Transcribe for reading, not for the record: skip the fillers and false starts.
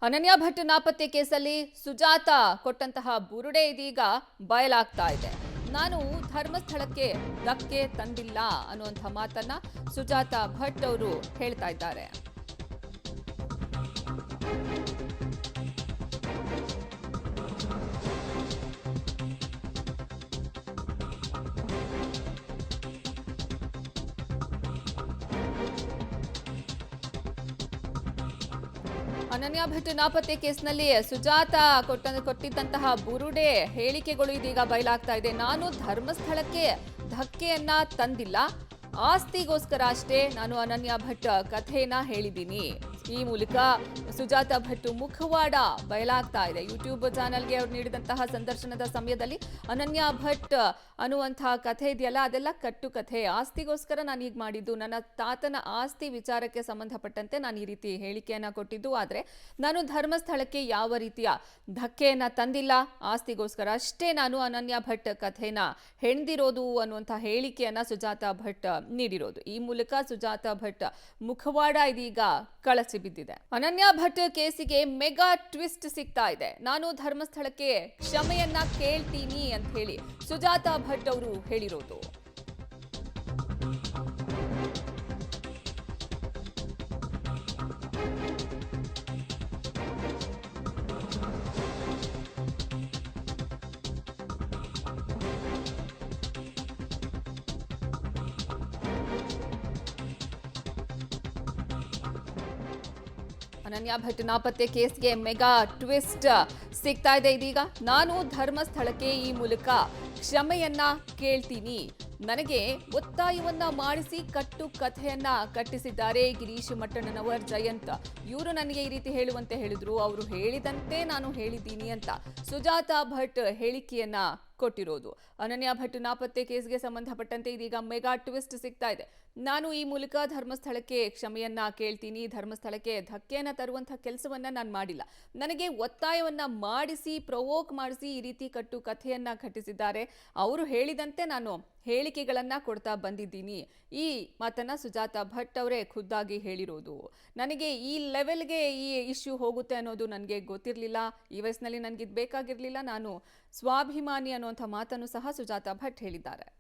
ಅನನ್ಯ ಭಟ್ ನಾಪತ್ತೆ ಕೇಸಲ್ಲಿ ಸುಜಾತ ಕೊಟ್ಟಂತಹ ಬುರುಡೆ ಇದೀಗ ಬಯಲಾಗ್ತಾ ಇದೆ. ನಾನು ಧರ್ಮಸ್ಥಳಕ್ಕೆ ಧಕ್ಕೆ ತಂದಿಲ್ಲ ಅನ್ನುವಂಥ ಮಾತನ್ನ ಸುಜಾತ ಭಟ್ ಅವರು ಹೇಳ್ತಾ ಇದ್ದಾರೆ. ಅನನ್ಯ ಭಟ್ ನಾಪತ್ತೆ ಕೇಸ್ನಲ್ಲಿ ಸುಜಾತ ಕೊಟ್ಟಿದ್ದಂತಹ ಬುರುಡೆ ಹೇಳಿಕೆಗಳು ಇದೀಗ ಬಯಲಾಗ್ತಾ ಇದೆ. ನಾನು ಧರ್ಮಸ್ಥಳಕ್ಕೆ ಧಕ್ಕೆಯನ್ನ ತಂದಿಲ್ಲ, ಆಸ್ತಿಗೋಸ್ಕರ ಅಷ್ಟೇ ನಾನು ಅನನ್ಯ ಭಟ್ ಕಥೆಯನ್ನ ಹೇಳಿದ್ದೀನಿ. ಈ ಮೂಲಕ ಸುಜಾತ ಭಟ್ ಮುಖವಾಡ ಬಯಲಾಗ್ತಾ ಇದೆ. ಯೂಟ್ಯೂಬ್ ಚಾನೆಲ್ಗೆ ಅವರು ನೀಡಿದಂತಹ ಸಂದರ್ಶನದ ಸಮಯದಲ್ಲಿ ಅನನ್ಯ ಭಟ್ ಅನ್ನುವಂತಹ ಕಥೆ ಇದೆಯಲ್ಲ, ಅದೆಲ್ಲ ಕಟ್ಟು ಕಥೆ, ಆಸ್ತಿಗೋಸ್ಕರ ನಾನು ಈಗ ಮಾಡಿದ್ದು, ನನ್ನ ತಾತನ ಆಸ್ತಿ ವಿಚಾರಕ್ಕೆ ಸಂಬಂಧಪಟ್ಟಂತೆ ನಾನು ಈ ರೀತಿ ಹೇಳಿಕೆಯನ್ನ ಕೊಟ್ಟಿದ್ದು. ಆದರೆ ನಾನು ಧರ್ಮಸ್ಥಳಕ್ಕೆ ಯಾವ ರೀತಿಯ ಧಕ್ಕೆಯನ್ನ ತಂದಿಲ್ಲ, ಆಸ್ತಿಗೋಸ್ಕರ ಅಷ್ಟೇ ನಾನು ಅನನ್ಯ ಭಟ್ ಕಥೆನ ಹೆಣ್ದಿರೋದು ಅನ್ನುವಂಥ ಹೇಳಿಕೆಯನ್ನ ಸುಜಾತ ಭಟ್ ನೀಡಿರೋದು. ಈ ಮೂಲಕ ಸುಜಾತ ಭಟ್ ಮುಖವಾಡ ಇದೀಗ ಕಳಚಿ ಬಿದ್ದಿದೆ. ಅನನ್ಯ ಭಟ್ ಕೇಸಿಗೆ ಮೆಗಾ ಟ್ವಿಸ್ಟ್ ಸಿಗ್ತಾ ಇದೆ. ನಾನು ಧರ್ಮಸ್ಥಳಕ್ಕೆ ಕ್ಷಮೆಯನ್ನ ಕೇಳ್ತೀನಿ ಅಂತ ಹೇಳಿ ಸುಜಾತ ಭಟ್ ಅವರು ಹೇಳಿರೋದು. ಅನನ್ಯ ಭಟ್ ನಾಪತ್ತೆ ಕೇಸ್ಗೆ ಮೆಗಾ ಟ್ವಿಸ್ಟ್ ಸಿಗ್ತಾ ಇದೆ ಇದೀಗ. ನಾನು ಧರ್ಮಸ್ಥಳಕ್ಕೆ ಈ ಮೂಲಕ ಕ್ಷಮೆಯನ್ನ ಕೇಳ್ತೀನಿ, ನನಗೆ ಒತ್ತಾಯವನ್ನ ಮಾಡಿಸಿ ಕಟ್ಟು ಕಥೆಯನ್ನ ಕಟ್ಟಿಸಿದ್ದಾರೆ ಗಿರೀಶ್ ಮಟ್ಟಣ್ಣನವರ್ ಜಯಂತ್. ಇವರು ನನಗೆ ಈ ರೀತಿ ಹೇಳುವಂತೆ ಹೇಳಿದ್ರು, ಅವರು ಹೇಳಿದಂತೆ ನಾನು ಹೇಳಿದ್ದೀನಿ ಅಂತ ಸುಜಾತ ಭಟ್ ಹೇಳಿಕೆಯನ್ನ ಕೊಟ್ಟಿರೋದು. ಅನನ್ಯ ಭಟ್ ನಾಪತ್ತೆ ಕೇಸ್ಗೆ ಸಂಬಂಧಪಟ್ಟಂತೆ ಇದೀಗ ಮೆಗಾ ಟ್ವಿಸ್ಟ್ ಸಿಗ್ತಾ ಇದೆ. ನಾನು ಈ ಮೂಲಕ ಧರ್ಮಸ್ಥಳಕ್ಕೆ ಕ್ಷಮೆಯನ್ನ ಕೇಳ್ತೀನಿ, ಧರ್ಮಸ್ಥಳಕ್ಕೆ ಧಕ್ಕೆಯನ್ನ ತರುವಂತಹ ಕೆಲಸವನ್ನ ನಾನು ಮಾಡಿಲ್ಲ, ನನಗೆ ಒತ್ತಾಯವನ್ನ ಮಾಡಿಸಿ ಪ್ರವೋಕ್ ಮಾಡಿಸಿ ಈ ರೀತಿ ಕಟ್ಟು ಕಥೆಯನ್ನ ಕಟ್ಟಿಸಿದ್ದಾರೆ, ಅವರು ಹೇಳಿದಂತೆ ನಾನು ಹೇಳಿಕೆಗಳನ್ನ ಕೊಡ್ತಾ ಬಂದಿದ್ದೀನಿ. ಈ ಮಾತನ್ನ ಸುಜಾತ ಭಟ್ ಅವರೇ ಖುದ್ದಾಗಿ ಹೇಳಿರೋದು. ನನಗೆ ಈ ಲೆವೆಲ್ಗೆ ಈ ಇಶ್ಯೂ ಹೋಗುತ್ತೆ ಅನ್ನೋದು ನನಗೆ ಗೊತ್ತಿರಲಿಲ್ಲ, ಈ ವಯಸ್ಸಿನಲ್ಲಿ ನನಗೆ ಇದು ಬೇಕಾಗಿರಲಿಲ್ಲ, ನಾನು ಸ್ವಾಭಿಮಾನಿ ಅನ್ನುವಂಥ ಮಾತನ್ನು ಸಹ ಸುಜಾತ ಭಟ್ ಹೇಳಿದ್ದಾರೆ.